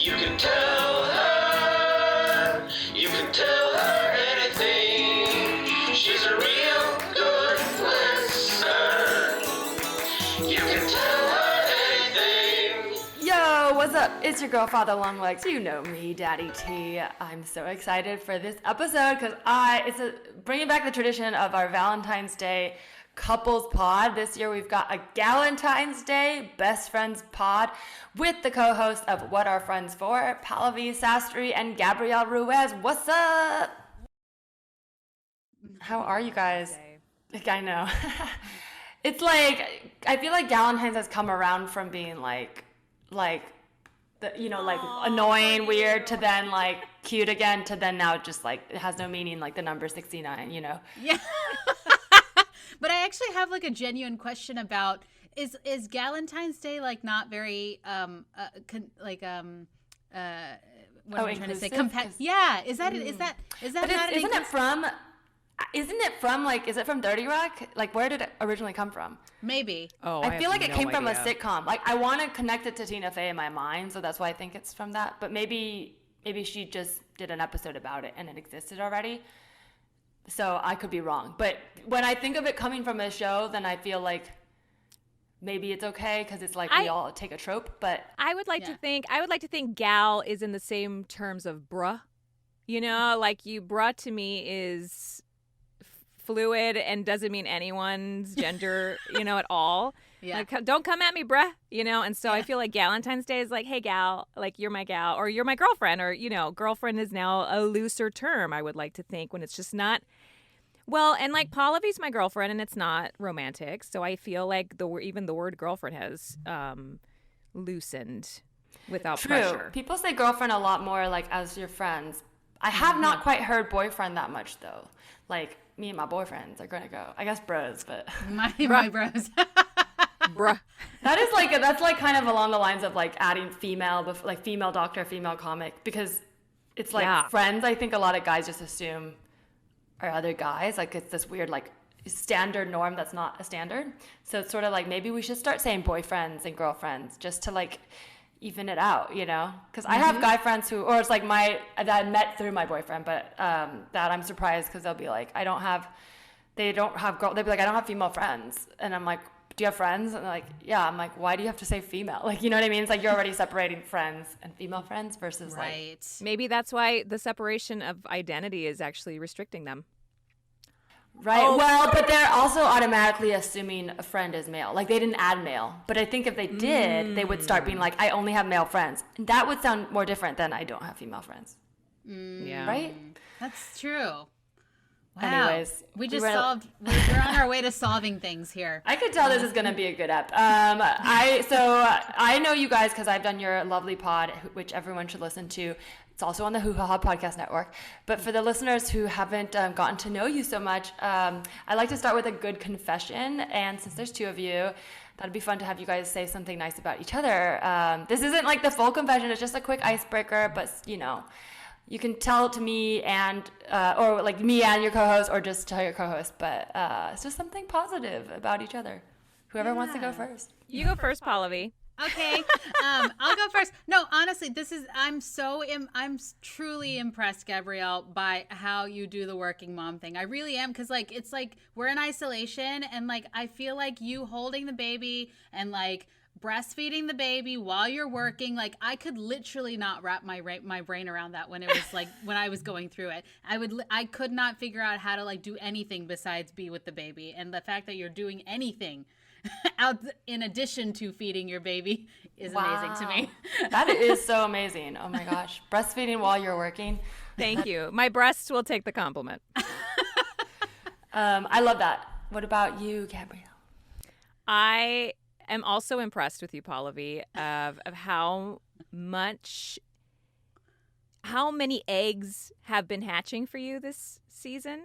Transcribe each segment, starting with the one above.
You can tell her, you can tell her anything. She's a real good listener. You can tell her anything. Yo, what's up? It's your girl, Father Longlegs. You know me, Daddy T. I'm so excited for this episode because it's bringing back the tradition of our Valentine's Day couples pod. This year we've got a Galentine's Day best friends pod with the co-host of What Are Friends For, Pallavi Sastry and Gabrielle Ruiz. What's up? How are you guys? I know. It's like, I feel like Galentine's has come around from being like annoying, weird, to then like cute again, to then now just like it has no meaning, like the number 69, you know? Yeah. But I actually have like a genuine question about is Galentine's Day like not very what am I trying to say? Yeah, is that not? Isn't it from like, is it from 30 Rock? Like, where did it originally come from? Maybe. Oh, I feel like it came from a sitcom. Like, I want to connect it to Tina Fey in my mind, so that's why I think it's from that. But maybe she just did an episode about it and it existed already. So I could be wrong. But when I think of it coming from a show, then I feel like maybe it's okay because it's like we all take a trope. But I would like to think gal is in the same terms of bruh. You know, like bruh to me is fluid and doesn't mean anyone's gender, at all. Yeah. Like, don't come at me, bruh, and so I feel like Galentine's Day is like, hey, gal, like, you're my gal, or you're my girlfriend, or, girlfriend is now a looser term, I would like to think, when it's just not, well, and like, Pallavi's my girlfriend, and it's not romantic, so I feel like even the word girlfriend has loosened without pressure. People say girlfriend a lot more, like, as your friends. I have not quite heard boyfriend that much, though. Like, me and my boyfriends are gonna go. I guess bros, but my bros. Bruh. That's like kind of along the lines of like adding female doctor, female comic, because it's like friends. I think a lot of guys just assume are other guys. Like, it's this weird like standard norm that's not a standard. So it's sort of like maybe we should start saying boyfriends and girlfriends just to like even it out, because I have guy friends who, or it's like that I met through my boyfriend, but that I'm surprised because they'll be like, they'll be like, I don't have female friends, and I'm like, do you have friends? And they're like, yeah. I'm like, why do you have to say female? Like, you know what I mean? It's like you're already separating friends and female friends versus right. Maybe that's why the separation of identity is actually restricting them. Right. Oh. Well, but they're also automatically assuming a friend is male. Like, they didn't add male. But I think if they did, they would start being like, I only have male friends. And that would sound more different than I don't have female friends. Yeah. Right? That's true. Wow. Anyways, we're on our way to solving things here. I could tell this is going to be a good ep. I know you guys because I've done your lovely pod, which everyone should listen to. It's also on the Hoo Ha Ha Podcast Network. But for the listeners who haven't gotten to know you so much, I like to start with a good confession. And since there's two of you, that'd be fun to have you guys say something nice about each other. This isn't like the full confession. It's just a quick icebreaker. But, you can tell it to me and, or like me and your co-host, or just tell your co-host. But it's just something positive about each other. Whoever wants to go first. You go first, Pallavi. Okay, I'll go first. No, honestly, I'm truly impressed, Gabrielle, by how you do the working mom thing. I really am, because like it's like we're in isolation, and like I feel like you holding the baby and like breastfeeding the baby while you're working, like I could literally not wrap my brain around that when it was like when I was going through it. I could not figure out how to like do anything besides be with the baby, and the fact that you're doing anything out in addition to feeding your baby is amazing to me. That is so amazing. Oh my gosh. Breastfeeding while you're working. Thank you. My breasts will take the compliment. I love that. What about you, Gabrielle? I am also impressed with you, Pallavi, of how many eggs have been hatching for you this season.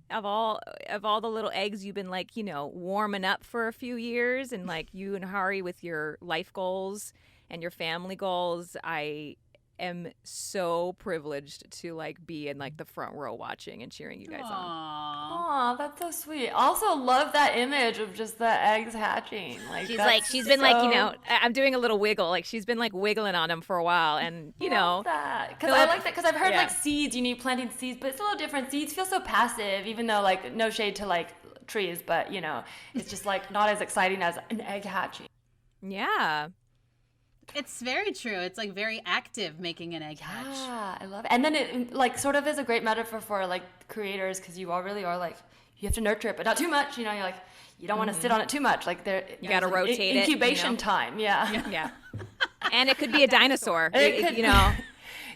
Of all the little eggs you've been like, warming up for a few years, and like you and Hari with your life goals and your family goals, I am so privileged to like be in like the front row watching and cheering you guys on. Aw, that's so sweet. Also love that image of just the eggs hatching. Like She's been like, you know, I'm doing a little wiggle. Like she's been like wiggling on them for a while, and you know, because I like that because I've heard like seeds, you need planting seeds, but it's a little different. Seeds feel so passive, even though like no shade to like trees, but you know, it's just like not as exciting as an egg hatching. Yeah. It's very true. It's like very active making an egg hatch. Yeah, I love it. And then it like sort of is a great metaphor for like creators because you all really are like you have to nurture it, but not too much. You know, you're like you don't want to sit on it too much. Like you got to rotate it. Incubation time. Yeah. Yeah. And it could be a dinosaur. It could, you know.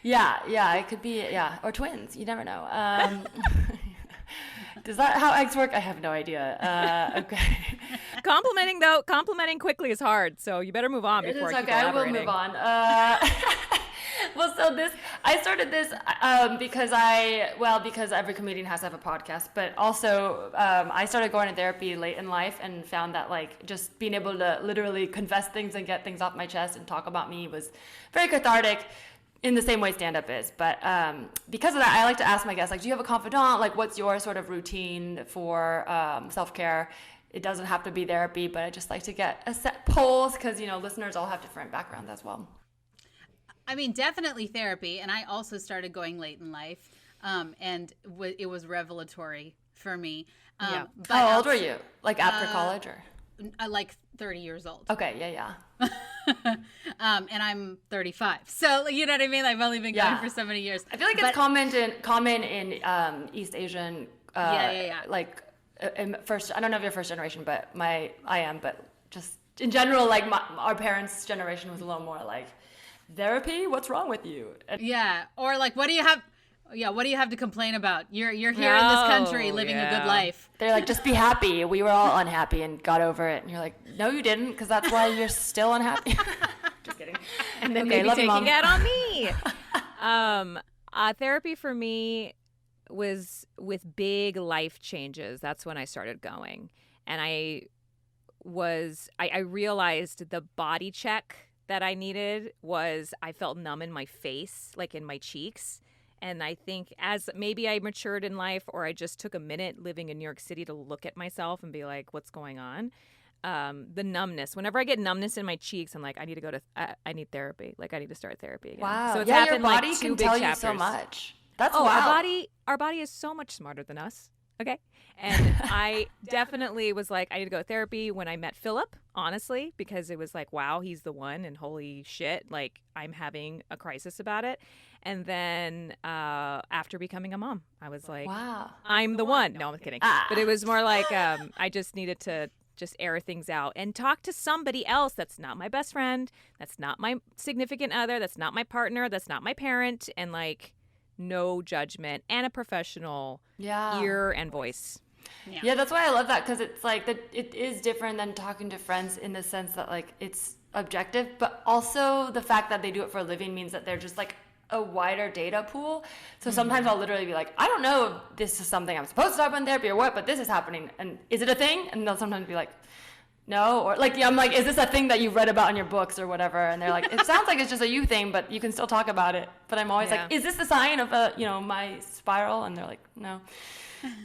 Yeah. It could be or twins. You never know. Is that how eggs work? I have no idea. Okay. Complimenting quickly is hard, so you better move on before I keep elaborating. I will move on. Well, so I started this because every comedian has to have a podcast, but also I started going to therapy late in life and found that like just being able to literally confess things and get things off my chest and talk about me was very cathartic. In the same way stand-up is. But because of that, I like to ask my guests, like, do you have a confidant? Like, what's your sort of routine for self-care? It doesn't have to be therapy, but I just like to get a set polls because, you know, listeners all have different backgrounds as well. I mean, definitely therapy. And I also started going late in life. And it was revelatory for me. But how old were you? Like after college or? Like 30 years old. Okay, yeah. And I'm 35. So, you know what I mean? I've only been going for so many years. I feel like it's common in East Asian, like first, I don't know if you're first generation, but I am, but just in general, like our parents' generation was a little more like, therapy? What's wrong with you? Yeah. Or like, what do you have to complain about? You're here in this country living a good life. They're like, just be happy. We were all unhappy and got over it. And you're like, no, you didn't, because that's why you're still unhappy. Just kidding. And then maybe taking it on me. Therapy for me was with big life changes. That's when I started going. And I realized the body check that I needed was I felt numb in my face, like in my cheeks. And I think as maybe I matured in life or I just took a minute living in New York City to look at myself and be like, what's going on? The numbness. Whenever I get numbness in my cheeks, I'm like, I need therapy. Like I need to start therapy again. Wow. So it's happened your body like can tell you so much. That's wild. Our body is so much smarter than us. Okay. And I definitely was like, I need to go to therapy when I met Philip, honestly, because it was like, wow, he's the one. And holy shit, like I'm having a crisis about it. And then after becoming a mom, I was like, wow, I'm the one. No, I'm kidding. But it was more like I just needed to just air things out and talk to somebody else that's not my best friend, that's not my significant other, that's not my partner, that's not my parent, and like no judgment and a professional ear and voice. Yeah, that's why I love that, because it's like it is different than talking to friends in the sense that like it's objective, but also the fact that they do it for a living means that they're just like a wider data pool. So sometimes I'll literally be like, I don't know if this is something I'm supposed to talk about in therapy or what, but this is happening, and is it a thing? And they'll sometimes be like, no, or like I'm like, is this a thing that you read about in your books or whatever? And they're like, it sounds like it's just a you thing, but you can still talk about it. But I'm always like, is this a sign of my spiral? And they're like, no.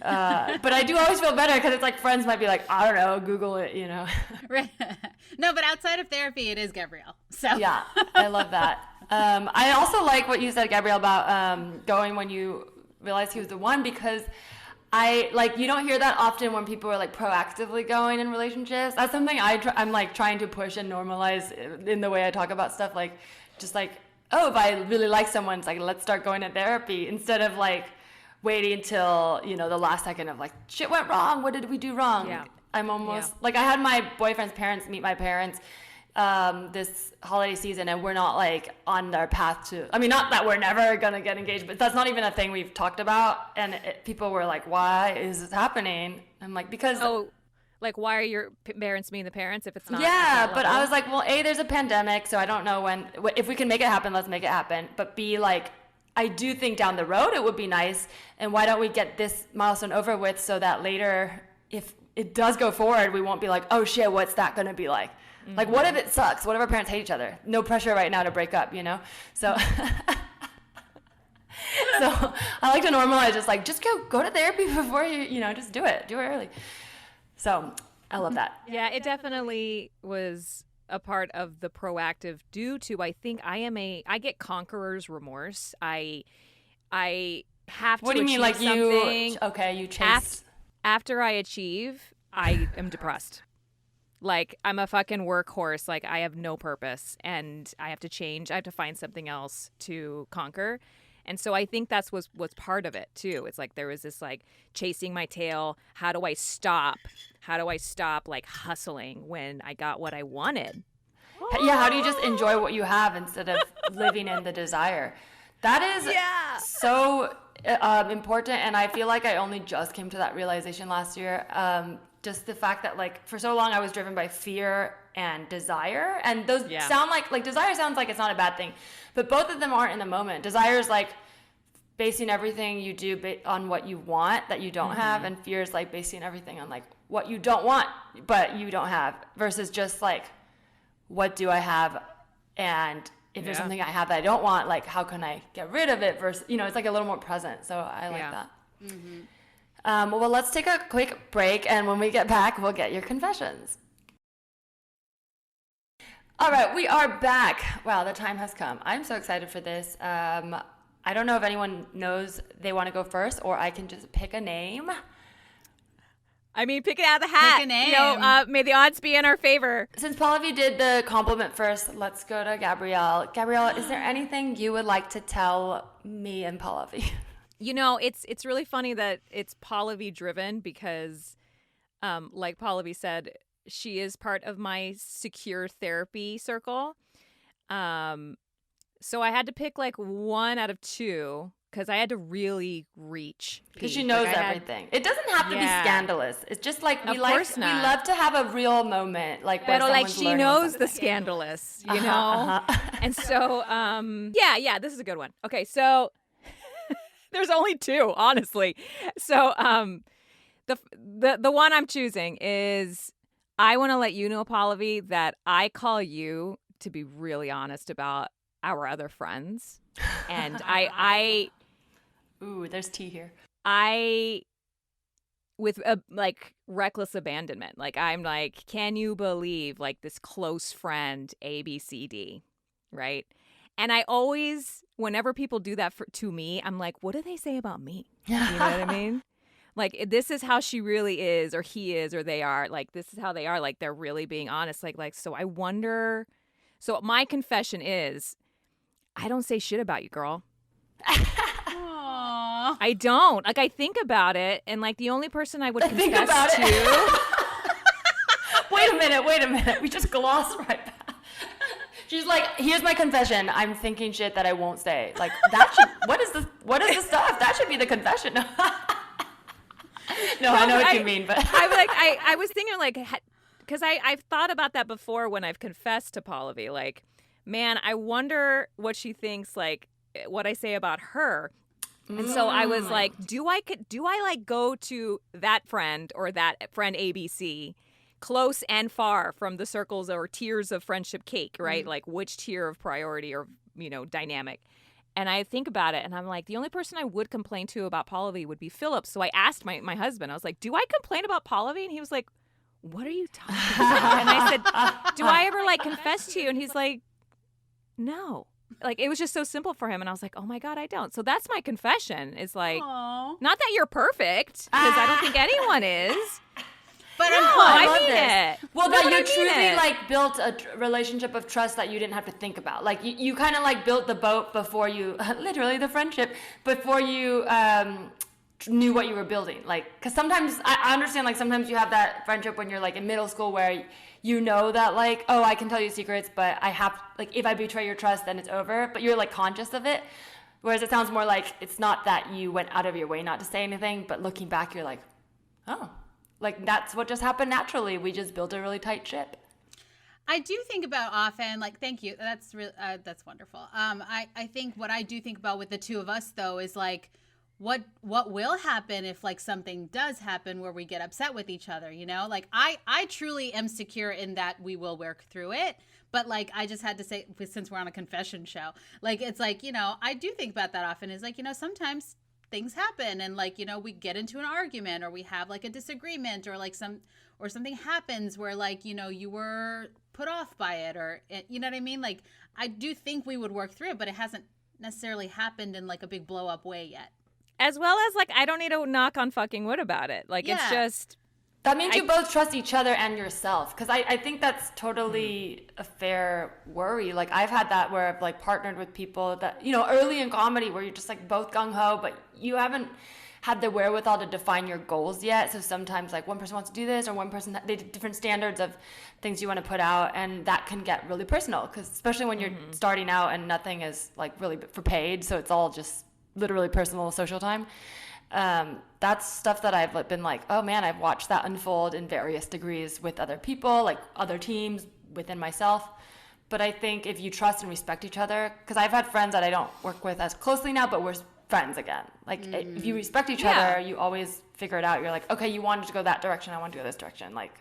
But I do always feel better because it's like friends might be like, I don't know, Google it, you know. Right. No, but outside of therapy, it is Gabrielle. So yeah, I love that. I also like what you said, Gabrielle, about going when you realized he was the one, because you don't hear that often when people are like proactively going in relationships. That's something I'm like trying to push and normalize in the way I talk about stuff. Like, just like, oh, if I really like someone, it's like, let's start going to therapy, instead of like waiting until, the last second of like, shit went wrong. What did we do wrong? Yeah. I'm almost like, I had my boyfriend's parents meet my parents this holiday season, and we're not like on their path to, I mean, not that we're never gonna get engaged, but that's not even a thing we've talked about. And people were like, why is this happening? I'm like, because like, why are your parents meeting the parents if it's not? Yeah, but I was like, well, A, there's a pandemic, so I don't know if we can make it happen, let's make it happen. But B, like, I do think down the road it would be nice, and why don't we get this milestone over with so that later, if it does go forward, we won't be like, oh shit, what's that gonna be like? Like, what if it sucks? What if our parents hate each other? No pressure right now to break up, So, so I like to normalize just go to therapy before you just do it early. So I love that. Yeah, it definitely was a part of the proactive due to, I think I get conqueror's remorse. I have to What do you mean, like something. you chase? After I achieve, I am depressed. Like, I'm a fucking workhorse. Like, I have no purpose and I have to change. I have to find something else to conquer. And so I think that's what's part of it too. It's like there was this like chasing my tail. How do I stop? Like hustling when I got what I wanted? Yeah, how do you just enjoy what you have instead of living in the desire? That is so important, and I feel like I only just came to that realization last year. Just the fact that like for so long I was driven by fear and desire, and those sound like desire sounds like it's not a bad thing, but both of them aren't in the moment. Desire is like basing everything you do on what you want that you don't have, and fear is like basing everything on like what you don't want but you don't have, versus just like what do I have, and if there's something I have that I don't want, like how can I get rid of it, versus it's like a little more present. So I like that. Well, let's take a quick break, and when we get back, we'll get your confessions. All right, we are back. Wow, the time has come. I'm so excited for this. I don't know if anyone knows they want to go first, or I can just pick a name. I mean, pick it out of the hat. Pick a name. May the odds be in our favor. Since Pallavi did the compliment first, let's go to Gabrielle. Gabrielle, is there anything you would like to tell me and Pallavi? It's really funny that it's Pallavi driven because, like Pallavi said, she is part of my secure therapy circle. So I had to pick like one out of two because I had to really reach. Because she knows everything. It doesn't have to be scandalous. It's just like we love to have a real moment, like where like she knows the scandalous, And so, this is a good one. Okay, so there's only two, honestly. So, the one I'm choosing is I want to let you know, Pallavi, that I call you to be really honest about our other friends, and I ooh, there's tea here. With a like reckless abandonment. Like I'm like, can you believe like this close friend ABCD, right? And I always, whenever people do that to me, I'm like, what do they say about me? You know what I mean? Like, this is how she really is, or he is, or they are. Like, this is how they are. Like, they're really being honest. Like, so I wonder. So my confession is, I don't say shit about you, girl. Aww. I don't. Like, I think about it, and like the only person I would confess to. Wait a minute. We just glossed right back. She's like, here's my confession. I'm thinking shit that I won't say. Like, that should. What is the stuff? That should be the confession. No, I know what you mean, but I was thinking like, because I've thought about that before when I've confessed to Pallavi. Like, man, I wonder what she thinks, like what I say about her. And so I was like, do I like go to that friend or that friend ABC, close and far from the circles or tiers of friendship cake, right? Like which tier of priority or dynamic. And I think about it, and I'm like, the only person I would complain to about Pallavi would be Philip. So I asked my husband, I was like, do I complain about Pallavi? And he was like, what are you talking about? And I said, do I ever like confess to you? And he's like, no. Like, it was just so simple for him. And I was like, oh my God, I don't. So that's my confession. It's like, Aww. not that you're perfect, because I don't think anyone is. But no, I mean it. Well, that you truly like built a relationship of trust that you didn't have to think about. Like you kind of like built the boat before you, literally the friendship, before you knew what you were building. Like, because sometimes I understand, like sometimes you have that friendship when you're like in middle school where you know that like, oh, I can tell you secrets, but I have, like, if I betray your trust, then it's over. But you're like conscious of it. Whereas it sounds more like it's not that you went out of your way not to say anything, but looking back, you're like, oh. Like, that's what just happened naturally. We just built a really tight ship. I do think about often, like, thank you. That's really, that's wonderful. I think what I do think about with the two of us, though, is like, what will happen if like something does happen where we get upset with each other, you know? Like I truly am secure in that we will work through it. But like I just had to say, since we're on a confession show, like it's like, you know, I do think about that often, is like, you know, sometimes things happen and like, you know, we get into an argument or we have like a disagreement or like something happens where like, you know, you were put off by it or, you know what I mean? Like I do think we would work through it, but it hasn't necessarily happened in like a big blow up way yet. As well as like, I don't need to knock on fucking wood about it. Like it's just. That means you both trust each other and yourself. Because I think that's totally a fair worry. Like I've had that where I've like partnered with people that, you know, early in comedy where you're just like both gung-ho, but you haven't had the wherewithal to define your goals yet. So sometimes like one person wants to do this or one person, they have different standards of things you want to put out. And that can get really personal. Because especially when you're starting out and nothing is like really for paid. So it's all just literally personal social time. That's stuff that I've been like, oh man, I've watched that unfold in various degrees with other people, like other teams, within myself. But I think if you trust and respect each other, because I've had friends that I don't work with as closely now, but we're friends again. Like if you respect each other, you always figure it out. You're like, okay, you wanted to go that direction, I want to go this direction. Like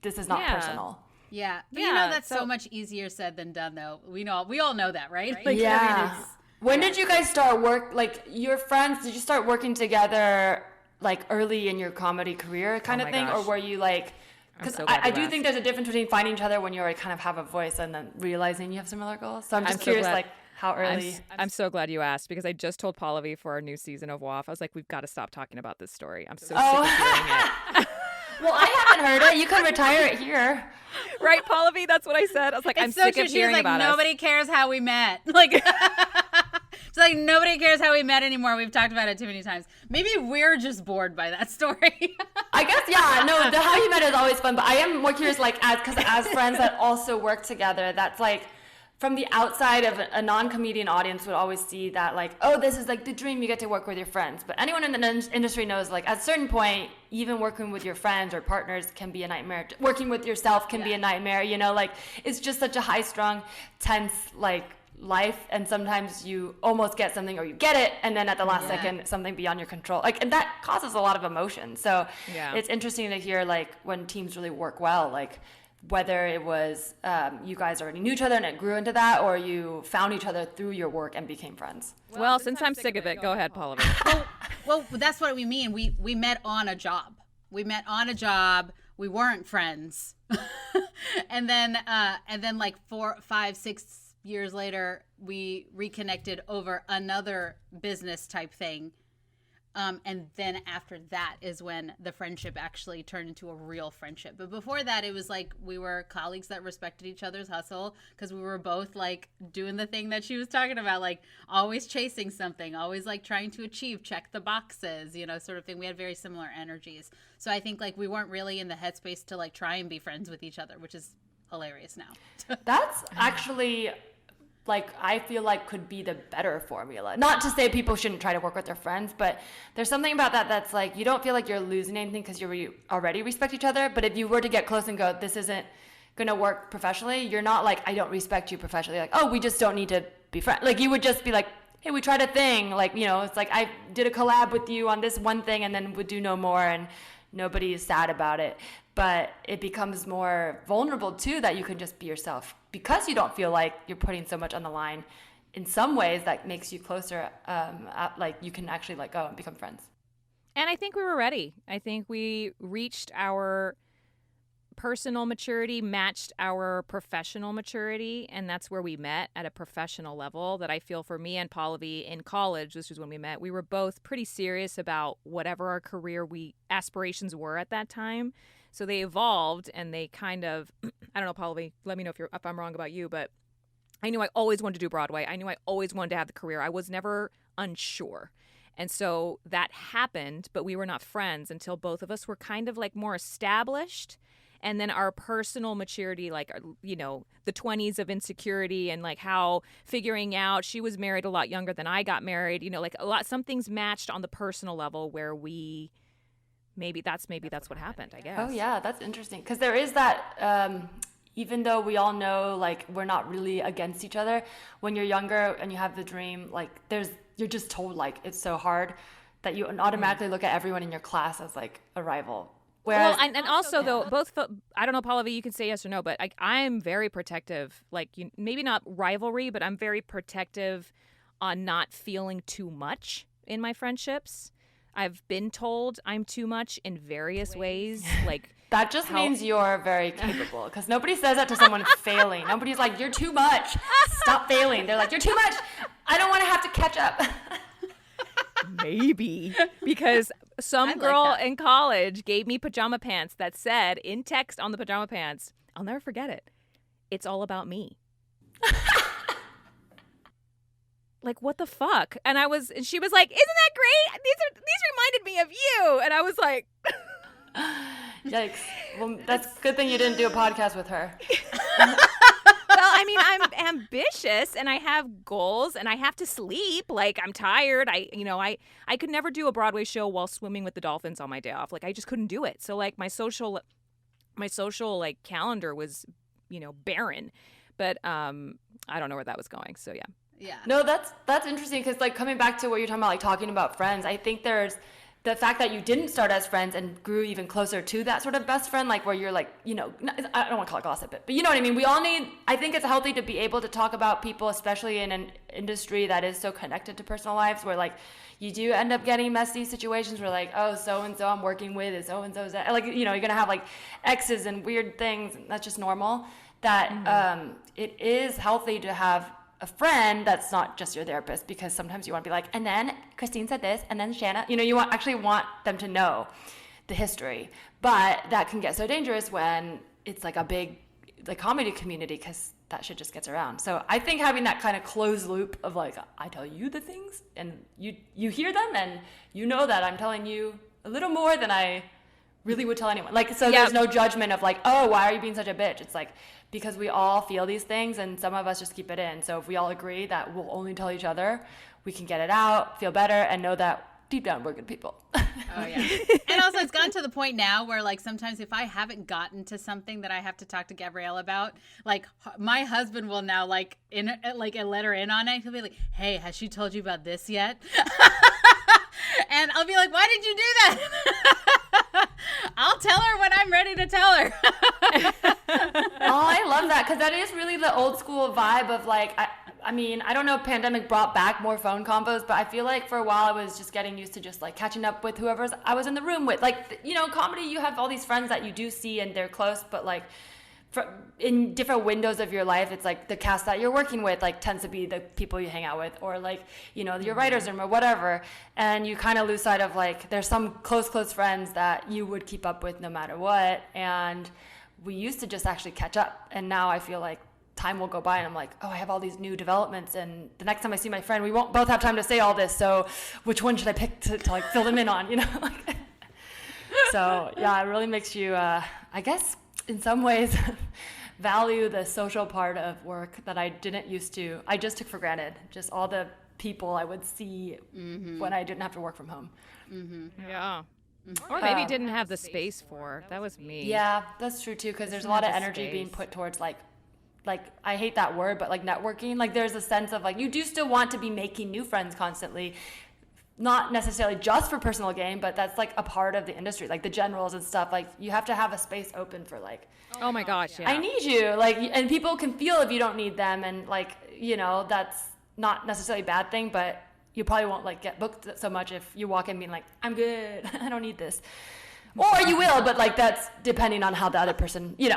this is not personal. Yeah. But you know, that's so much easier said than done though. We all know that, right? Like, yeah. I mean, when did you guys start like your friends, did you start working together like early in your comedy career kind of thing? Gosh. Or were you like, because I do think there's a difference between finding each other when you already kind of have a voice and then realizing you have similar goals. So I'm just curious, like how early. I'm so glad you asked because I just told Pallavi for our new season of WAF, I was like, we've got to stop talking about this story. I'm so sick of hearing it. Well, I haven't heard it. You can retire it here. Right, Pallavi? That's what I said. I was like, I'm sick of hearing about it. Nobody cares how we met. Like, it's like nobody cares how we met anymore. We've talked about it too many times. Maybe we're just bored by that story. I guess, yeah. No, the how you met is always fun. But I am more curious, like, as friends that also work together, that's like, from the outside of a non-comedian audience would always see that like, oh, this is like the dream, you get to work with your friends. But anyone in the industry knows like at a certain point, even working with your friends or partners can be a nightmare. Working with yourself can be a nightmare, you know, like it's just such a high-strung, tense like life. And sometimes you almost get something or you get it. And then at the last second, something beyond your control. Like, and that causes a lot of emotion. So it's interesting to hear like when teams really work well, like whether it was you guys already knew each other and it grew into that, or you found each other through your work and became friends. Well, since I'm sick of it, go ahead, Pallavi. Well, that's what we mean. We met on a job. We met on a job. We weren't friends. and then like 4, 5, 6 years later, we reconnected over another business type thing. And then after that is when the friendship actually turned into a real friendship. But before that, it was like we were colleagues that respected each other's hustle because we were both like doing the thing that she was talking about, like always chasing something, always like trying to achieve, check the boxes, you know, sort of thing. We had very similar energies. So I think like we weren't really in the headspace to like try and be friends with each other, which is hilarious now. That's actually like I feel like could be the better formula. Not to say people shouldn't try to work with their friends, but there's something about that that's like you don't feel like you're losing anything because you already respect each other. But if you were to get close and go, this isn't gonna work professionally, you're not like, I don't respect you professionally. Like, oh, we just don't need to be friends. Like you would just be like, hey, we tried a thing. Like, you know, it's like I did a collab with you on this one thing and then would do no more, and nobody is sad about it. But it becomes more vulnerable too, that you can just be yourself because you don't feel like you're putting so much on the line. In some ways that makes you closer, like you can actually let go and become friends. And I think we were ready. I think we reached our personal maturity, matched our professional maturity, and that's where we met at a professional level. That I feel for me and Pallavi in college, this was when we met, we were both pretty serious about whatever our career aspirations were at that time. So they evolved and they kind of, I don't know, Pallavi, let me know if I'm wrong about you, but I knew I always wanted to do Broadway. I knew I always wanted to have the career. I was never unsure. And so that happened, but we were not friends until both of us were kind of like more established. And then our personal maturity, like, you know, the 20s of insecurity and like how figuring out, she was married a lot younger than I got married, you know, like some things matched on the personal level where we, maybe that's what happened, I guess. Oh yeah, that's interesting. Because there is that, even though we all know like we're not really against each other, when you're younger and you have the dream, like you're just told like it's so hard that you automatically look at everyone in your class as like a rival. Well, and also though, both, I don't know, Pallavi, you can say yes or no, but I'm very protective, like maybe not rivalry, but I'm very protective on not feeling too much in my friendships. I've been told I'm too much in various ways. Like that just means you're very capable, because nobody says that to someone failing. Nobody's like, you're too much. Stop failing. They're like, you're too much. I don't want to have to catch up. Maybe because some girl in college gave me pajama pants that said in text on the pajama pants, I'll never forget it, it's all about me. Like, what the fuck? And she was like, isn't that great? These reminded me of you. And I was like, yikes. Well, that's a good thing you didn't do a podcast with her. Well, I mean, I'm ambitious and I have goals and I have to sleep. Like, I'm tired. I could never do a Broadway show while swimming with the dolphins on my day off. Like, I just couldn't do it. So like my social like calendar was, barren. But I don't know where that was going. So yeah. Yeah. No, that's interesting, because like coming back to what you're talking about, like talking about friends, I think there's the fact that you didn't start as friends and grew even closer to that sort of best friend, like where you're like, I don't want to call it gossip, but you know what I mean? I think it's healthy to be able to talk about people, especially in an industry that is so connected to personal lives, where like you do end up getting messy situations where like, oh, so-and-so I'm working with is so-and-so's, like, you're going to have like exes and weird things, and that's just normal. That it is healthy to have a friend that's not just your therapist, because sometimes you want to be like, and then Christine said this, and then Shanna, you actually want them to know the history. But that can get so dangerous when it's like a big comedy community, because that shit just gets around. So I think having that kind of closed loop of like, I tell you the things and you hear them, and you know that I'm telling you a little more than I really would tell anyone. Like, so there's no judgment of like, oh, why are you being such a bitch? It's like, because we all feel these things, and some of us just keep it in. So if we all agree that we'll only tell each other, we can get it out, feel better, and know that deep down we're good people. Oh yeah. And also it's gotten to the point now where like sometimes if I haven't gotten to something that I have to talk to Gabrielle about, like my husband will now like let her in on it. He'll be like, hey, has she told you about this yet? And I'll be like, why did you do that? I'll tell her when I'm ready to tell her. Oh, I love that, because that is really the old school vibe of like, I mean, I don't know if pandemic brought back more phone combos, but I feel like for a while I was just getting used to just like catching up with whoever I was in the room with. Like, comedy, you have all these friends that you do see and they're close, but like in different windows of your life, it's like the cast that you're working with like tends to be the people you hang out with, or like, your writer's room or whatever. And you kind of lose sight of like, there's some close friends that you would keep up with no matter what. And we used to just actually catch up. And now I feel like time will go by and I'm like, oh, I have all these new developments, and the next time I see my friend, we won't both have time to say all this. So which one should I pick to like fill them in on, So yeah, it really makes you, I guess, in some ways value the social part of work that I didn't used to. I just took for granted, just all the people I would see when I didn't have to work from home. Yeah. Or maybe didn't have the space for. That was me. Yeah, that's true too, because there's a lot of energy being put towards like I hate that word, but like networking. Like there's a sense of like you do still want to be making new friends constantly, not necessarily just for personal gain, but that's like a part of the industry, like the generals and stuff. Like you have to have a space open for like, oh my gosh, yeah, I need you, like, and people can feel if you don't need them, and like, that's not necessarily a bad thing, but you probably won't like get booked so much if you walk in being like, I'm good, I don't need this, or you will, but like that's depending on how the other person, you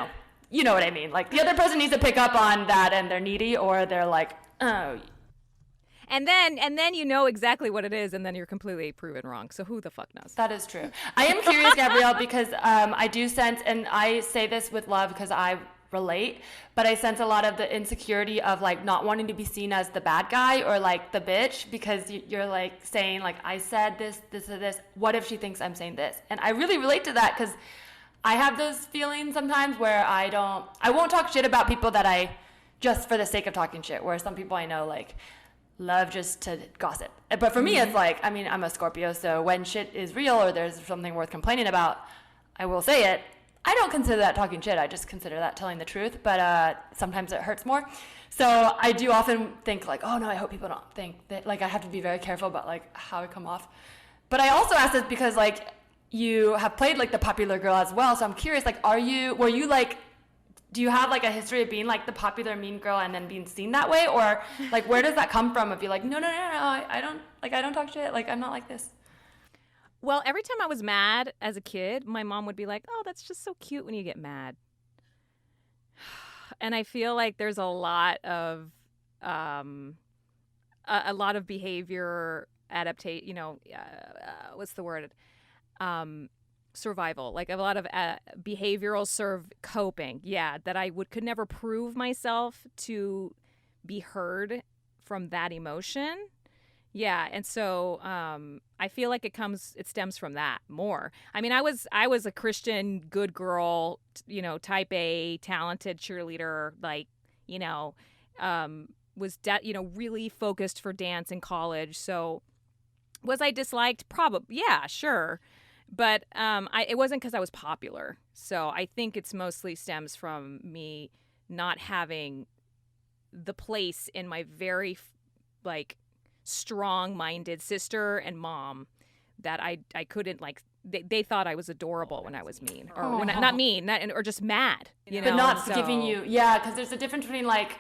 know what I mean, like the other person needs to pick up on that and they're needy, or they're like, oh. And then you know exactly what it is, and then you're completely proven wrong. So who the fuck knows? That is true. I am curious, Gabrielle, because I do sense, and I say this with love because I relate, but I sense a lot of the insecurity of like not wanting to be seen as the bad guy or like the bitch, because you're like saying like, I said this or this. What if she thinks I'm saying this? And I really relate to that, because I have those feelings sometimes where I won't talk shit about people that I just for the sake of talking shit, where some people I know like love just to gossip. But for me, it's like, I mean, I'm a Scorpio, so when shit is real or there's something worth complaining about, I will say it. I don't consider that talking shit. I just consider that telling the truth, but sometimes it hurts more. So I do often think like, oh no, I hope people don't think that, like I have to be very careful about like how I come off. But I also asked this because like you have played like the popular girl as well. So I'm curious, like, were you like, do you have like a history of being like the popular mean girl and then being seen that way? Or like, where does that come from? Of you like, no, I don't talk shit. Like, I'm not like this. Well, every time I was mad as a kid, my mom would be like, oh, that's just so cute when you get mad. And I feel like there's a lot of behavior adaptation, what's the word? Survival, like a lot of behavioral coping. Yeah, that I could never prove myself to be heard from that emotion. Yeah, and so I feel like it stems from that more. I mean, I was a Christian good girl, type A, talented cheerleader, like, was really focused for dance in college. So was I disliked? Probably, yeah, sure. But it wasn't because I was popular. So I think it's mostly stems from me not having the place in my very strong-minded sister and mom that I couldn't like. They thought I was adorable when I was mean, or not mean, or just mad. But not giving you, because there's a difference between like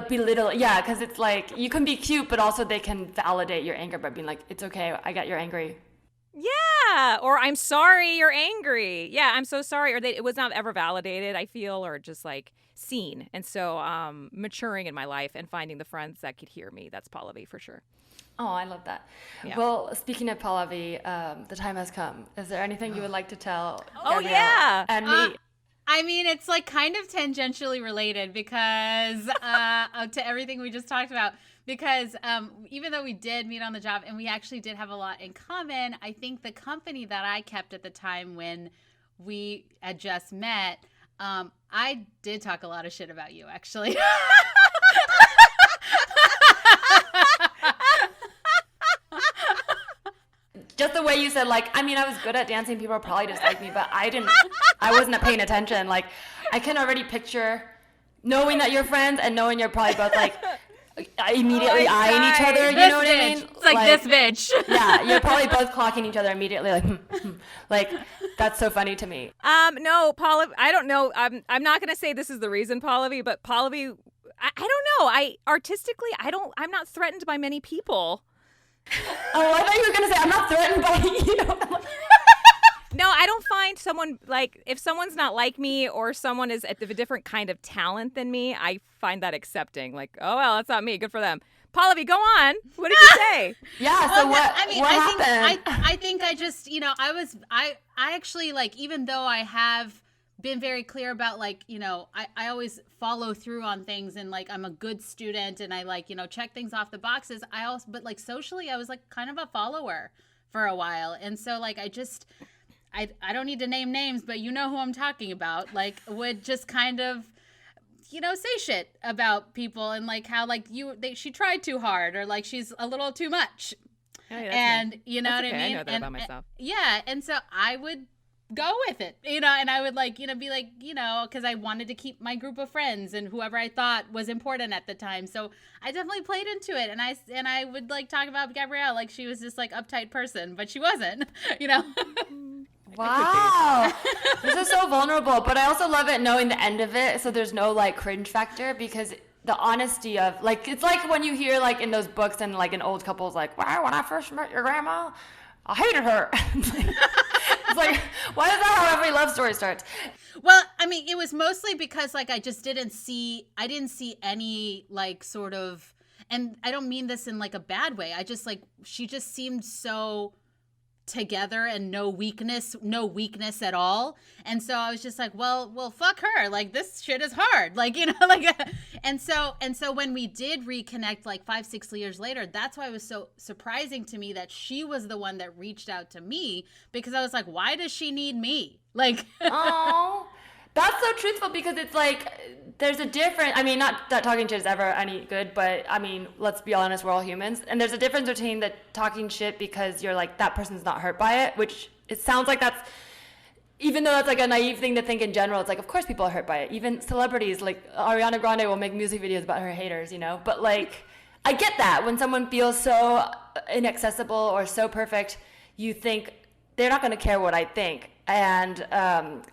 belittle, because it's like you can be cute, but also they can validate your anger by being like, it's okay, I got you're angry. Yeah, or I'm sorry you're angry. Yeah, I'm so sorry. Or it was not ever validated, I feel, or just like seen. And so maturing in my life and finding the friends that could hear me, that's Pallavi for sure. Oh, I love that. Yeah. Well, speaking of Pallavi, the time has come. Is there anything you would like to tell Oh, Gabrielle yeah. and me? I mean, it's like kind of tangentially related because to everything we just talked about. Because even though we did meet on the job and we actually did have a lot in common, I think the company that I kept at the time when we had just met, I did talk a lot of shit about you, actually. Just the way you said, like, I mean, I was good at dancing. People probably disliked me, but I wasn't paying attention. Like, I can already picture knowing that you're friends and knowing you're probably both like, immediately eyeing each other, you know what I mean? It's like this bitch. Yeah, you're probably both clocking each other immediately, like, like that's so funny to me. No, Pallavi, I don't know. I'm not gonna say this is the reason, Pallavi, but Pallavi, I don't know. I'm not threatened by many people. Oh, I thought you were gonna say I'm not threatened by you. No, I don't find someone, like, if someone's not like me or someone is of a different kind of talent than me, I find that accepting. Like, oh, well, that's not me. Good for them. Pallavi, go on. What did you say? Yeah, so what happened? I think I just, I actually, like, even though I have been very clear about, like, I always follow through on things and, like, I'm a good student and I, like, check things off the boxes. But, like, socially, I was, like, kind of a follower for a while. And so, like, I don't need to name names, but you know who I'm talking about, like, would just kind of, say shit about people and, like, how, like, she tried too hard or, like, she's a little too much. Hey, and me. you know that's what okay. I mean? I know that about myself. Yeah. And so I would go with it, and I would, like, be like, because I wanted to keep my group of friends and whoever I thought was important at the time. So I definitely played into it. And I would, like, talk about Gabrielle like she was this, like, uptight person, but she wasn't, Wow. This is so vulnerable, but I also love it knowing the end of it, so there's no, like, cringe factor, because the honesty of, like, it's like when you hear, like, in those books and, like, an old couple's like, wow, when I first met your grandma, I hated her. It's like, why is that how every love story starts? Well, I mean, it was mostly because, like, I didn't see any, like, sort of, and I don't mean this in, like, a bad way. I just, like, she just seemed so together and no weakness at all. And so I was just like, well, fuck her. Like, this shit is hard. Like, like, and so when we did reconnect, like, 5-6 years later, that's why it was so surprising to me that she was the one that reached out to me, because I was like, why does she need me? Like, oh, that's so truthful, because it's like, there's a difference. I mean, not that talking shit is ever any good, but I mean, let's be honest, we're all humans. And there's a difference between the talking shit because you're like, that person's not hurt by it, which it sounds like that's, even though that's like a naive thing to think in general, it's like, of course people are hurt by it. Even celebrities, like Ariana Grande will make music videos about her haters, but like, I get that when someone feels so inaccessible or so perfect, you think they're not going to care what I think. And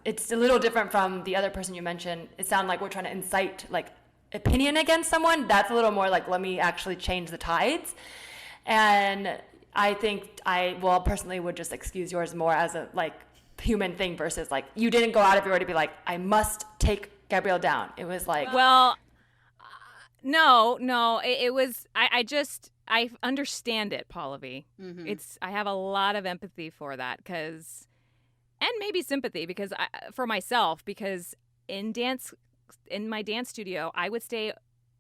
it's a little different from the other person you mentioned. It sounded like we're trying to incite like opinion against someone. That's a little more like, let me actually change the tides. And I think I personally would just excuse yours more as a like human thing versus like you didn't go out of your way to be like, I must take Gabrielle down. It was like, well, no, it was, I understand it, Pallavi. Mm-hmm. I have a lot of empathy for that and maybe sympathy for myself, because in my dance studio, I would stay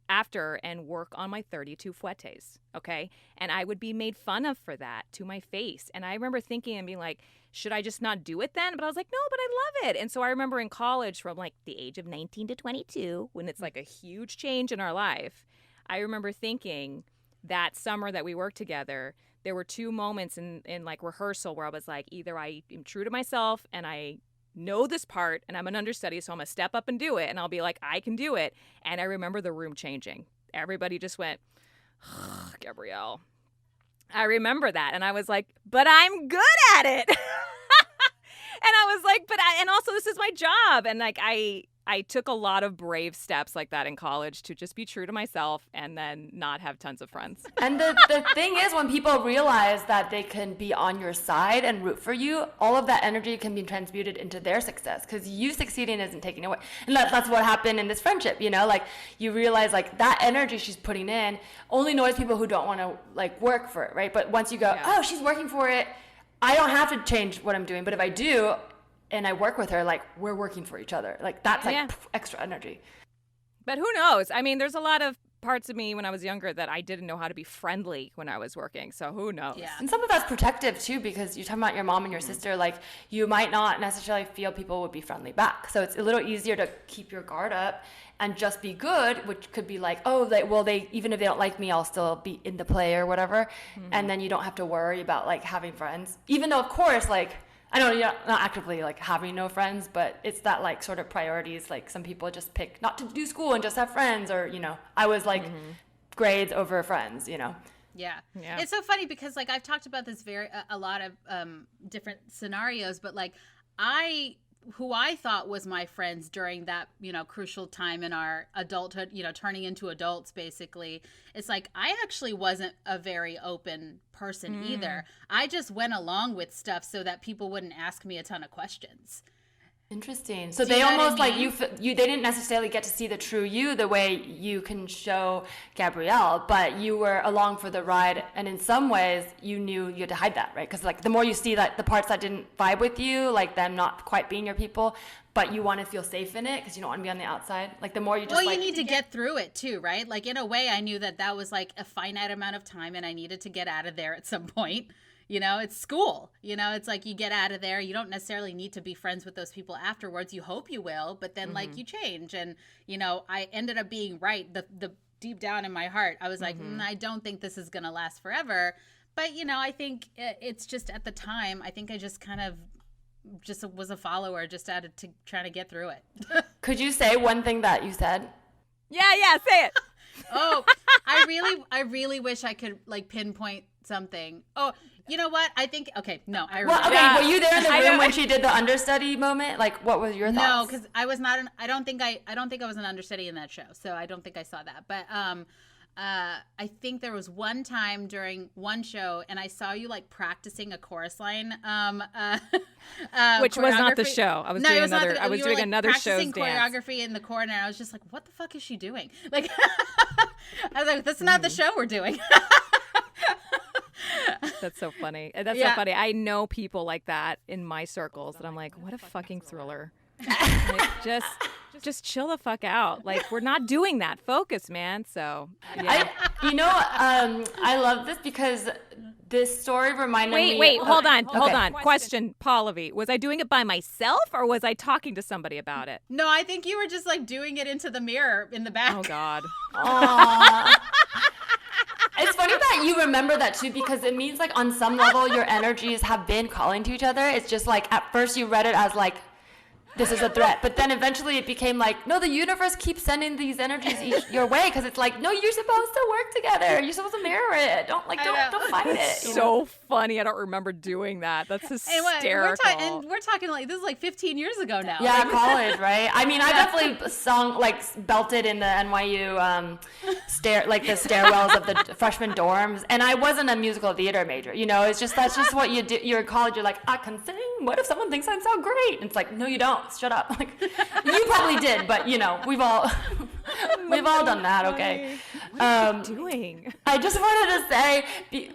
after and work on my 32 fouettes, okay? And I would be made fun of for that to my face. And I remember thinking and being like, should I just not do it then? But I was like, no, but I love it. And so I remember in college from like the age of 19 to 22, when it's like a huge change in our life, I remember thinking that summer that we worked together, there were 2 moments in like rehearsal where I was like, either I am true to myself and I know this part and I'm an understudy, so I'm going to step up and do it. And I'll be like, I can do it. And I remember the room changing. Everybody just went, Gabrielle. I remember that. And I was like, but I'm good at it. And I was like, and also this is my job. And like, I took a lot of brave steps like that in college to just be true to myself and then not have tons of friends. And the thing is, when people realize that they can be on your side and root for you, all of that energy can be transmuted into their success, because you succeeding isn't taking away. And that's what happened in this friendship, you know, like you realize like that energy she's putting in only annoys people who don't want to like work for it, right? But once you go, oh, she's working for it, I don't have to change what I'm doing. But if I do, and I work with her, like we're working for each other. Like that's like extra energy. But who knows? I mean, there's a lot of parts of me when I was younger that I didn't know how to be friendly when I was working. So who knows? Yeah. And some of that's protective too, because you're talking about your mom and your sister, like you might not necessarily feel people would be friendly back. So it's a little easier to keep your guard up and just be good, which could be like, oh, they even if they don't like me, I'll still be in the play or whatever. Mm-hmm. And then you don't have to worry about like having friends, even though of course, like, I know you're not actively like having no friends, but it's that like sort of priorities. Like some people just pick not to do school and just have friends, or, you know, I was like grades over friends, you know? Yeah. It's so funny because like I've talked about this a lot of different scenarios, but like who I thought was my friends during that, you know, crucial time in our adulthood, you know, turning into adults, basically. It's like, I actually wasn't a very open person either. I just went along with stuff so that people wouldn't ask me a ton of questions. Interesting. So they almost like you they didn't necessarily get to see the true you the way you can show Gabrielle, but you were along for the ride, and in some ways you knew you had to hide that, right? Because like the more you see that the parts that didn't vibe with you, like them not quite being your people, but you want to feel safe in it because you don't want to be on the outside. Like the more you just you need to get through it too, right? Like in a way, I knew that was like a finite amount of time, and I needed to get out of there at some point. You know, it's school. You know, it's like you get out of there. You don't necessarily need to be friends with those people afterwards. You hope you will, but then like you change. And, you know, I ended up being right. The deep down in my heart, I was like, I don't think this is going to last forever. But, you know, I think it's just at the time, I think I just kind of just was a follower, just out to trying to get through it. Could you say one thing that you said? Yeah, say it. I really wish I could like pinpoint something. Oh, you know what? I think, okay, no. Were you there in the room when she did the understudy moment? Like, what was your thoughts? No, because I was not, I don't think I was an understudy in that show, so I don't think I saw that. But I think there was one time during one show, and I saw you like practicing a chorus line. Which was not the show. I was doing another show's dance. Choreography in the corner, and I was just like, what the fuck is she doing? Like, I was like, that's not the show we're doing. That's so funny. That's so funny. I know people like that in my circles that I'm like, what a fucking thriller. Like, just chill the fuck out. Like, we're not doing that. Focus, man. So, yeah. I love this because this story reminded me. Wait, hold on. Question, Pallavi. Was I doing it by myself or was I talking to somebody about it? No, I think you were just like doing it into the mirror in the back. Oh, God. It's funny that you remember that too, because it means like on some level your energies have been calling to each other. It's just like at first you read it as like this is a threat. But then eventually it became like, no, the universe keeps sending these energies your way because it's like, no, you're supposed to work together. You're supposed to mirror it. Don't fight it. So funny. I don't remember doing that. That's hysterical. We're talking like this is like 15 years ago now. Yeah, college, right? I mean, I definitely sung belted in the NYU the stairwells of the freshman dorms, and I wasn't a musical theater major. It's just that's just what you do. You're in college. You're like, I can sing. What if someone thinks I sound great? And it's like, no, you don't. Shut up. Like, you probably did, but we've all done that. Okay. What are you doing? I just wanted to say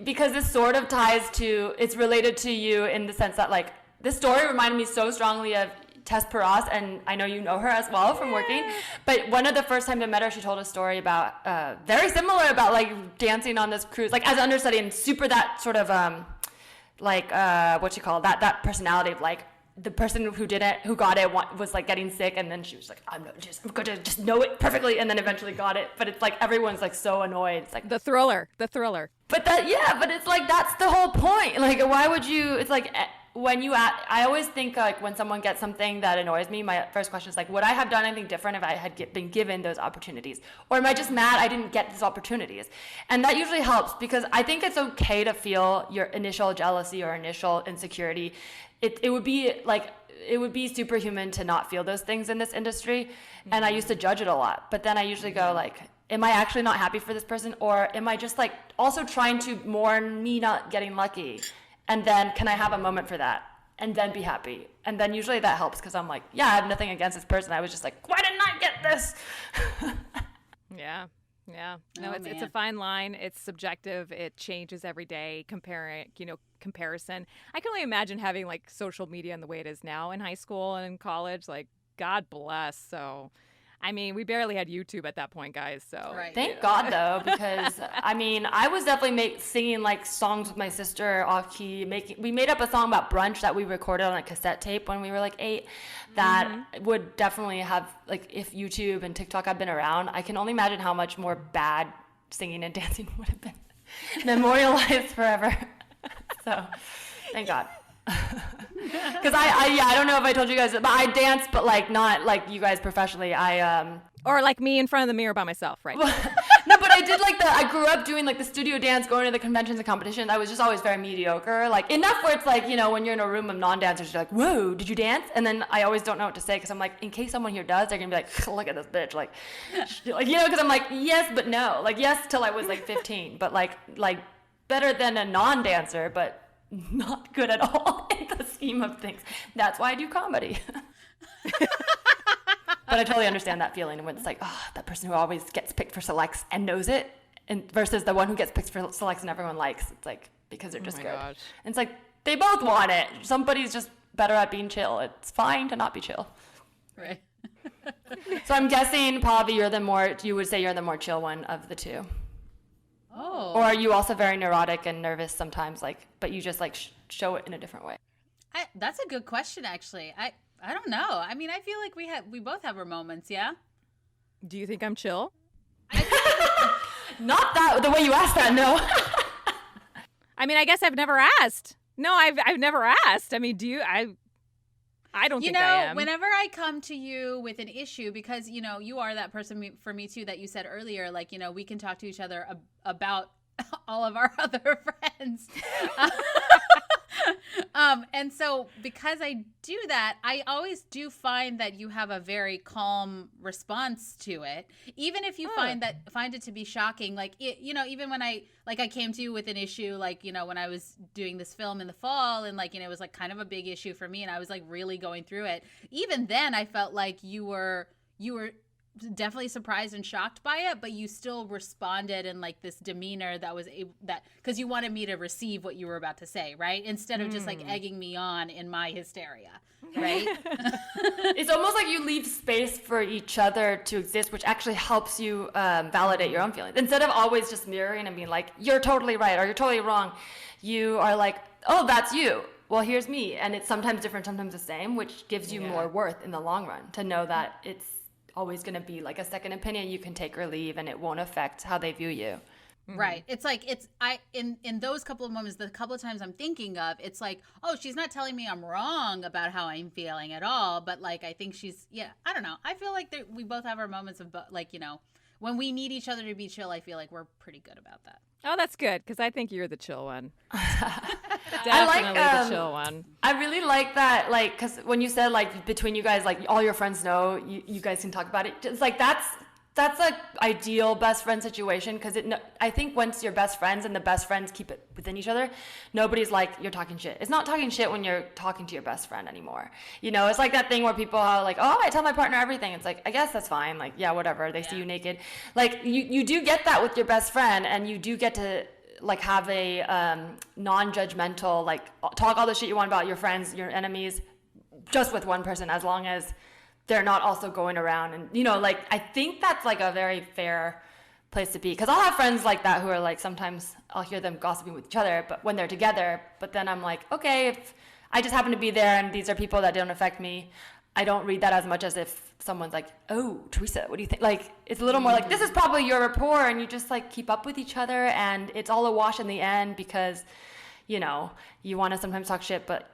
because this sort of it's related to you in the sense that like this story reminded me so strongly of Tess Perras, and I know you know her as well from working. But one of the first times I met her, she told a story about very similar about like dancing on this cruise, like as an understudy, and super that sort of what you call that personality of like the person who got it was like getting sick, and then she was like, I'm going to just know it perfectly, and then eventually got it. But it's like everyone's like so annoyed. It's like the thriller. But but it's like that's the whole point. Like, why would you? It's like I always think like when someone gets something that annoys me, my first question is like, would I have done anything different if I had been given those opportunities? Or am I just mad I didn't get these opportunities? And that usually helps because I think it's okay to feel your initial jealousy or initial insecurity. It would be superhuman to not feel those things in this industry. And I used to judge it a lot. But then I usually go like, am I actually not happy for this person? Or am I just like also trying to mourn me not getting lucky? And then can I have a moment for that and then be happy? And then usually that helps because I'm like, yeah, I have nothing against this person. I was just like, why didn't I get this? Yeah. No, it's a fine line. It's subjective. It changes every day. Comparison. I can only imagine having like social media in the way it is now in high school and in college. Like, God bless. So, I mean, we barely had YouTube at that point, guys. So Thank God, though, because I mean, I was definitely singing like songs with my sister off key. We made up a song about brunch that we recorded on a cassette tape when we were like 8. That would definitely have like if YouTube and TikTok had been around. I can only imagine how much more bad singing and dancing would have been memorialized forever. So, thank God. Because I don't know if I told you guys, but I dance, but like not like you guys professionally. Or like me in front of the mirror by myself, right? No, but I did I grew up doing like the studio dance, going to the conventions and competitions. I was just always very mediocre, like enough where it's like, when you're in a room of non-dancers, you're like, whoa, did you dance? And then I always don't know what to say because I'm like, in case someone here does, they're gonna be like, look at this bitch, because I'm like, yes, but no, like yes till I was like 15, but like better than a non-dancer, but not good at all in the scheme of things. That's why I do comedy. But I totally understand that feeling when it's like, oh, that person who always gets picked for selects and knows it, and versus the one who gets picked for selects and everyone likes. It's like because they're just good. Gosh. And it's like they both want it. Somebody's just better at being chill. It's fine to not be chill. Right. So I'm guessing, Pallavi, you would say you're the more chill one of the two. Oh. Or are you also very neurotic and nervous sometimes, but you just like show it in a different way? That's a good question, actually. I don't know. I mean, I feel like we both have our moments, yeah? Do you think I'm chill? Not that the way you asked that, no. I mean, I guess I've never asked. No, I've never asked. I mean, do you? I don't think I am. Whenever I come to you with an issue, because, you are that person for me too that you said earlier, like, we can talk to each other about all of our other friends. And so because I do that, I always do find that you have a very calm response to it. Even if you find it to be shocking, like, even when I came to you with an issue, like, when I was doing this film in the fall and like, it was like kind of a big issue for me and I was like really going through it. Even then I felt like you were definitely surprised and shocked by it, but you still responded in like this demeanor that was because you wanted me to receive what you were about to say, right? Instead of just like egging me on in my hysteria, right? It's almost like you leave space for each other to exist, which actually helps you validate your own feelings. Instead of always just mirroring and being like, you're totally right or you're totally wrong, you are like, oh, that's you. Well, here's me. And it's sometimes different, sometimes the same, which gives you more worth in the long run to know that it's always going to be like a second opinion you can take or leave and it won't affect how they view you. Right. It's like in those couple of moments, the couple of times I'm thinking of, it's like, oh, she's not telling me I'm wrong about how I'm feeling at all, but like I think she's I don't know. I feel like we both have our moments of like, when we need each other to be chill, I feel like we're pretty good about that. Oh, that's good, because I think you're the chill one. Definitely I like, the chill one. I really like that, like, because when you said, like, between you guys, like, all your friends know, you guys can talk about it. It's like, that's an ideal best friend situation, because I think once you're best friends and the best friends keep it within each other, nobody's like, you're talking shit. It's not talking shit when you're talking to your best friend anymore. It's like that thing where people are like, oh, I tell my partner everything. It's like, I guess that's fine. Like, yeah, whatever. They see you naked. Like, you do get that with your best friend, and you do get to like have a non-judgmental, like, talk all the shit you want about your friends, your enemies, just with one person, as long as they're not also going around. And like, I think that's like a very fair place to be, because I'll have friends like that who are like, sometimes I'll hear them gossiping with each other, but when they're together, but then I'm like, okay, if I just happen to be there and these are people that don't affect me, I don't read that as much as if someone's like, oh, Teresa, what do you think? Like, it's a little more like, this is probably your rapport, and you just like keep up with each other, and it's all a wash in the end, because you want to sometimes talk shit, but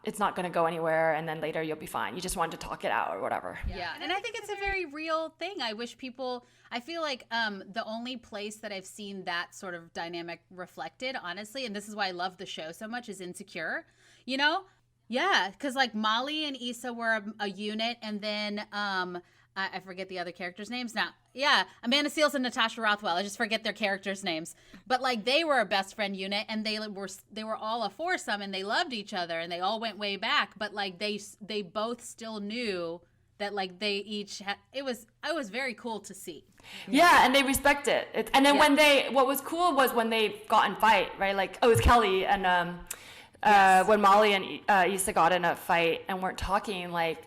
it's not going to go anywhere, and then later you'll be fine. You just wanted to talk it out or whatever. Yeah, and I think it's a very real thing. I feel like the only place that I've seen that sort of dynamic reflected, honestly, and this is why I love the show so much, is Insecure. Yeah, because like Molly and Issa were a unit, and then I forget the other characters' names now. Yeah, Amanda Seales and Natasha Rothwell. I just forget their characters' names. But like they were a best friend unit, and they were all a foursome, and they loved each other, and they all went way back. But like they both still knew that like they each had. It was very cool to see. Yeah, and they respect it. And then what was cool was when they got in fight, right? Like, it was Kelly and when Molly and Issa got in a fight and weren't talking, like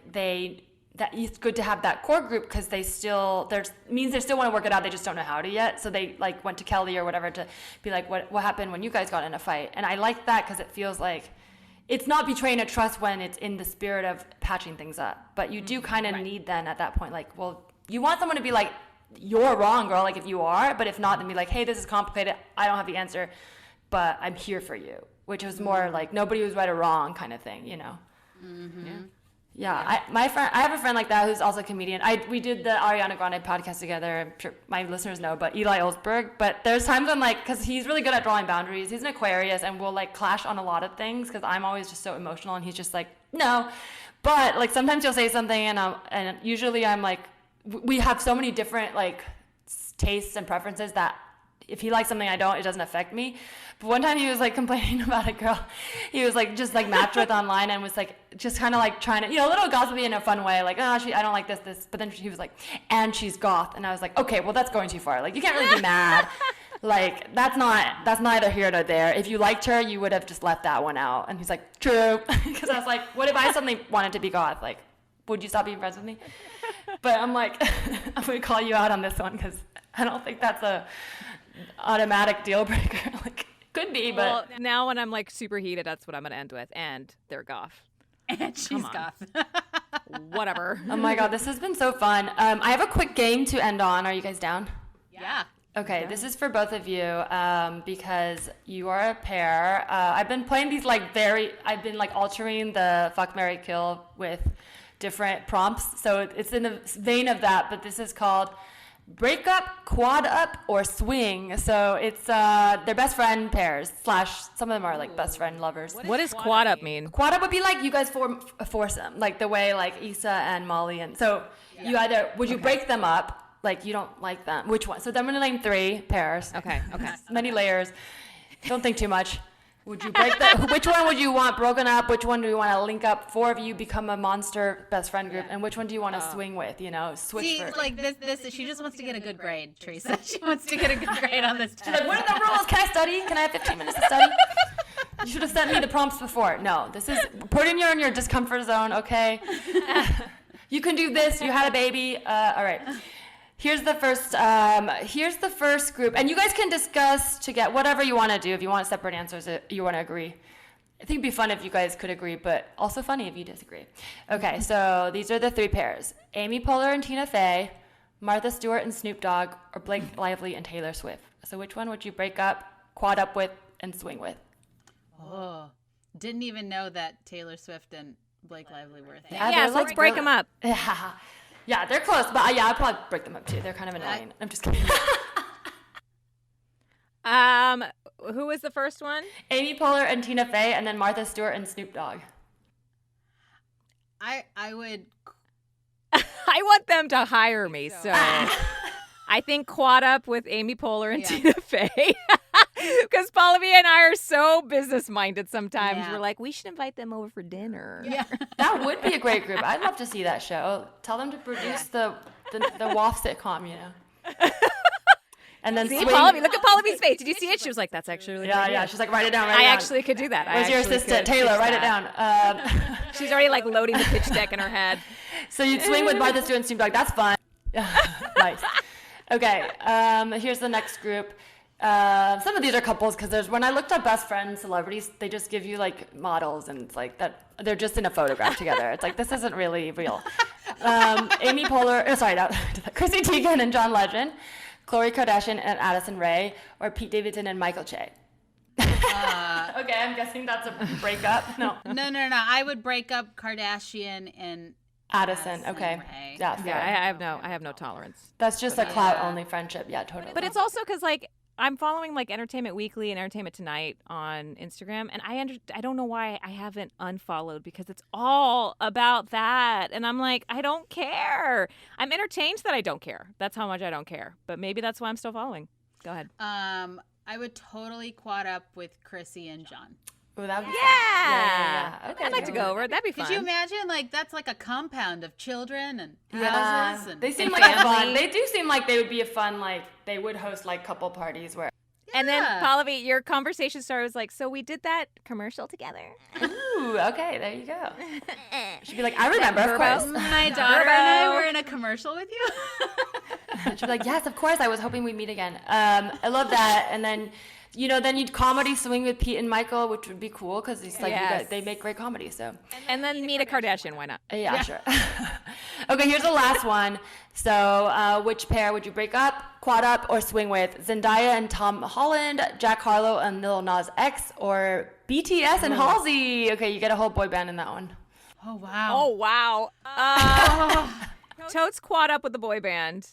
it's good to have that core group, because they still want to work it out. They just don't know how to yet. So they like went to Kelly or whatever to be like, what happened when you guys got in a fight? And I like that, because it feels like it's not betraying a trust when it's in the spirit of patching things up. But you do kind of need then at that point, like, well, you want someone to be like, you're wrong, girl. Like, if you are, but if not, then be like, hey, this is complicated. I don't have the answer, but I'm here for you. Which was more like nobody was right or wrong kind of thing, Mm-hmm. Yeah. I have a friend like that who's also a comedian. We did the Ariana Grande podcast together. I'm sure my listeners know, but Eli Olsberg. But there's times when like, because he's really good at drawing boundaries. He's an Aquarius, and we'll like clash on a lot of things, because I'm always just so emotional, and he's just like, no. But like sometimes he'll say something, and usually I'm like, we have so many different like tastes and preferences that if he likes something I don't, it doesn't affect me. But one time he was like complaining about a girl he was like just like matched with online, and was like just kind of like trying to, a little gossipy in a fun way, like, I don't like this. But then he was like, and she's goth. And I was like, okay, well, that's going too far. Like, you can't really be mad. Like, that's neither here nor there. If you liked her, you would have just left that one out. And he's like, true. Because I was like, what if I suddenly wanted to be goth? Like, would you stop being friends with me? But I'm like, I'm going to call you out on this one, because I don't think that's a automatic deal breaker. Like, could be, but well, now when I'm like super heated, that's what I'm gonna end with. And they're goth. And she's goth. Whatever. Oh my god, this has been so fun. I have a quick game to end on. Are you guys down? Yeah. Okay, this is for both of you, because you are a pair. I've been playing these I've been like altering the fuck, marry, kill with different prompts. So it's in the vein of that, but this is called break up, quad up, or swing. So it's they're best friend pairs / some of them are like best friend lovers. What does quad up mean? Quad up would be like you guys form a foursome, like the way like Issa and Molly, and so you either would you break them up, like you don't like them, which one? So I'm gonna name 3 pairs. Okay. Many layers. Don't think too much. Would you break which one would you want broken up? Which one do you want to link up? 4 of you become a monster best friend group, and which one do you want to swing with? Switch. See, like this. She just wants to get a good grade, Teresa. She wants to get a good grade on this test. She's like, what are the rules? Can I study? Can I have 15 minutes to study? You should have sent me the prompts before. No, this is putting you in your discomfort zone. Okay, you can do this. You had a baby. All right. Here's the first group, and you guys can discuss to get whatever you want to do. If you want separate answers, you want to agree. I think it'd be fun if you guys could agree, but also funny if you disagree. Okay, so these are the 3 pairs: Amy Poehler and Tina Fey, Martha Stewart and Snoop Dogg, or Blake Lively and Taylor Swift. So which one would you break up, quad up with, and swing with? Oh, didn't even know that Taylor Swift and Blake Lively were a thing. Yeah, so let's break them up. Yeah, they're close, but I'd probably break them up too. They're kind of annoying. I'm just kidding. Who was the first one? Amy Poehler and Tina Fey, and then Martha Stewart and Snoop Dogg. I would. I want them to hire me, so I think quad up with Amy Poehler and Tina Fey. Because Pallavi and I are so business-minded sometimes. Yeah. We're like, we should invite them over for dinner. Yeah. That would be a great group. I'd love to see that show. Tell them to produce the WAF sitcom, you know. And then See, swing. Pallavi, look at Pallavi's face. Did you see it? She was like, that's actually really Yeah, good. yeah. She's like, write it down. Write it I down. actually could do that. Where's your assistant? Taylor, write it down. She's already like loading the pitch deck in her head. So you'd swing with Martha Stewart and Snoop Dogg. That's fun. Nice. Okay, here's the next group. Some of these are couples because when I looked up best friends celebrities, they just give you like models and it's like that they're just in a photograph together. It's like this isn't really real. Amy Poehler, Chrissy Teigen and John Legend, Khloe Kardashian and Addison Rae, or Pete Davidson and Michael Che. Okay, I'm guessing that's a breakup. No. No. I would break up Kardashian and Addison. Okay. Rae. Yeah. Fair. Yeah, I have no tolerance. That's just a clout-only friendship. Yeah, totally. But it's also because like I'm following like Entertainment Weekly and Entertainment Tonight on Instagram, and I don't know why I haven't unfollowed because it's all about that, and I'm like, I don't care. I'm entertained that I don't care. That's how much I don't care. But maybe that's why I'm still following. Go ahead. I would totally quad up with Chrissy and John. Oh, that would be Yeah. fun. Okay. I'd like to go over it. That'd be fun. Could you imagine? Like that's like a compound of children and Yeah, houses. And they seem like family. fun. They do seem like they would be a fun, like, they would host, like, couple parties where, And then Yeah. Pallavi, your conversation starter was like, so we did that commercial together. ooh, okay, there you go. She'd be like, I remember, of course. my daughter and I were in a commercial with you. She'd be like, yes, of course, I was hoping we'd meet again. I love that. And then, you know, then you'd comedy swing with Pete and Michael, which would be cool because it's like you Yes. guys, they make great comedy, so. And then meet a Kardashian. Why not? Yeah, sure. Okay, here's the last one. So, which pair would you break up, quad up, or swing with? Zendaya and Tom Holland, Jack Harlow and Lil Nas X, or BTS and Halsey? Okay, you get a whole boy band in that one. Oh wow. Oh, wow. Totes quad up with the boy band.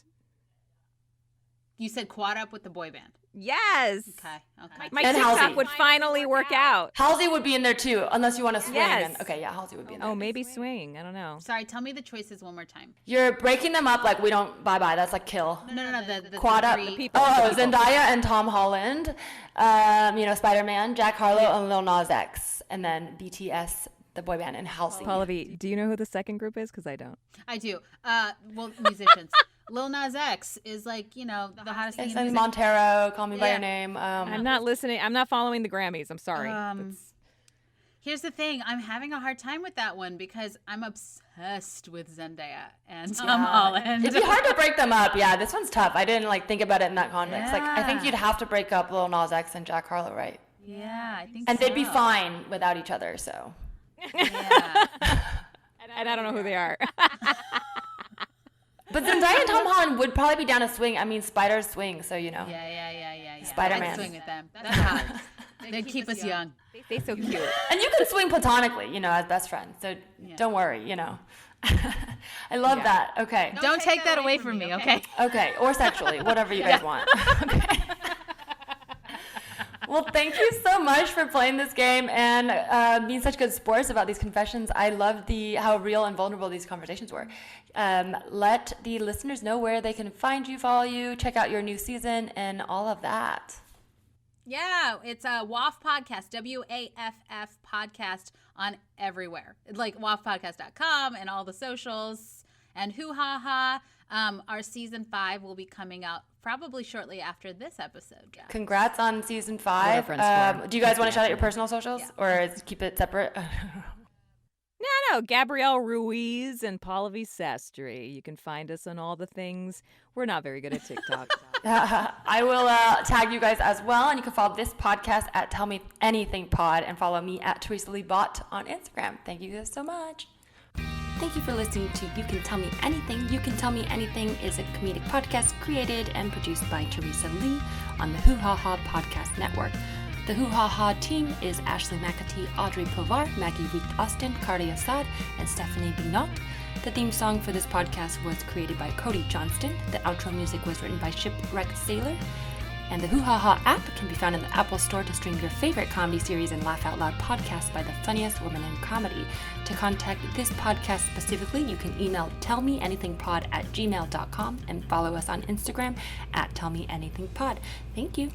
You said quad up with the boy band. Yes. Okay. My And TikTok Halsey. would finally work out. Halsey would be in there too, unless you want to swing. Yes. Then. Okay, yeah, Halsey would be in there. Oh, maybe swing. I don't know. Sorry, tell me the choices one more time. You're breaking them up like we don't bye-bye. That's like kill. No. The Quad up. three- people. Oh, Zendaya and Tom Holland. You know, Spider-Man, Jack Harlow and Lil Nas X. And then BTS, the boy band, and Halsey. Pallavi, do you know who the second group is? Because I don't. I do. Well, musicians. Lil Nas X is like, you know, the hottest thing in And music. Montero, Call Me By Yeah. Your Name. I'm not listening. I'm not following the Grammys. I'm sorry. That's- Here's the thing. I'm having a hard time with that one because I'm obsessed with Zendaya and Tom Holland. It'd be hard to break them up. Yeah, this one's tough. I didn't like think about it in that context. Like, I think Yeah. you'd have to break up Lil Nas X and Jack Harlow, right? Yeah, I think And so. they'd be fine without each other, so. Yeah. and I don't know who they are. But Zendaya and Tom Holland would probably be down a swing. I mean, spiders swing, so you know. Yeah. Spider-Man. I'd swing with them. That's hot. They'd keep us young. They so cute. And you can swing platonically, you know, as best friends. So don't worry, you know. I love that. Okay. Don't take that away from me, okay? Okay. Or sexually, whatever you guys want. Okay. Well, thank you so much for playing this game and being such good sports about these confessions. I loved how real and vulnerable these conversations were. Let the listeners know where they can find you, follow you, check out your new season, and all of that. Yeah, it's a WAF podcast, WAFF podcast on everywhere. Like WAFpodcast.com and all the socials and Hoo Ha Ha. Our season 5 will be coming out probably shortly after this episode, guys. Congrats on season 5. Reference for- Do you guys want to shout out your personal socials or keep it separate? No. Gabrielle Ruiz and Pallavi Sastry. You can find us on all the things. We're not very good at TikTok. I will tag you guys as well, and you can follow this podcast at Tell Me Anything Pod and follow me at Teresa Lee Bot on Instagram. Thank you guys so much. Thank you for listening to You Can Tell Me Anything. You Can Tell Me Anything is a comedic podcast created and produced by Teresa Lee on the Hoo Ha Ha Podcast Network. The Hoo Ha Ha team is Ashley McAtee, Audrey Povar, Maggie Wheat-Austin, Cardi Assad, and Stephanie Bignot. The theme song for this podcast was created by Cody Johnston. The outro music was written by Shipwrecked Sailor. And the Hoo Ha Ha app can be found in the Apple Store to stream your favorite comedy series and laugh out loud podcasts by the funniest women in comedy. To contact this podcast specifically, you can email tellmeanythingpod@gmail.com and follow us on Instagram @tellmeanythingpod. Thank you.